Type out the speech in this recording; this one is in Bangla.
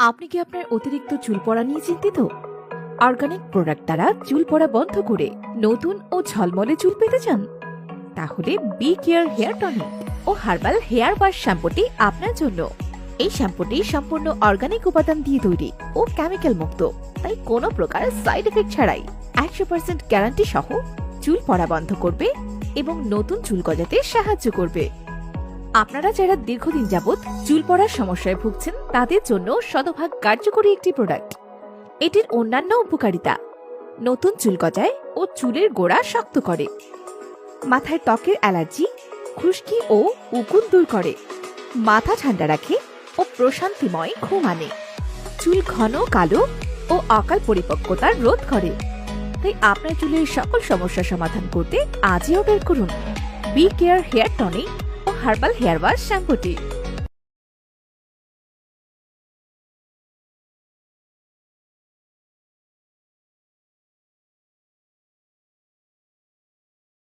আপনি কি আপনার অতিরিক্ত চুল পড়া নিয়ে চিন্তিত? অর্গানিক প্রোডাক্ট দ্বারা চুল পড়া বন্ধ করে নতুন ও ঝলমলে চুল পেতে চান? তাহলে বি কেয়ার হেয়ার টনিক ও হার্বাল হেয়ার ওয়াশ শ্যাম্পুটি আপনার জন্য। এই শ্যাম্পুটি সম্পূর্ণ অর্গানিক উপাদান দিয়ে তৈরি ও কেমিক্যাল মুক্ত, তাই কোনো প্রকার সাইড এফেক্ট ছাড়াই 100% গ্যারান্টি সহ চুল পড়া বন্ধ করবে এবং নতুন চুল গজাতে সাহায্য করবে। আপনারা যারা দীর্ঘদিন যাবৎ চুল পড়ার সমস্যায় ভুগছেন তাদের জন্য শতভাগ কার্যকরী একটি প্রোডাক্ট। এটির অন্যান্য উপকারিতা: নতুন চুল গজায় ও চুলের গোড়া শক্ত করে, মাথায় ত্বকের অ্যালার্জি, খুশকি ও উকুন দূর করে, মাথা ঠান্ডা রাখে ও প্রশান্তিময় ঘুম আনে, চুল ঘন কালো ও অকাল পরিপক্কতার রোধ করে। তাই আপনার চুলের সকল সমস্যা সমাধান করতে আজই অর্ডার করুন বি কেয়ার হেয়ার টনিক ও হার্বাল হেয়ার ওয়াশ শ্যাম্পুটি।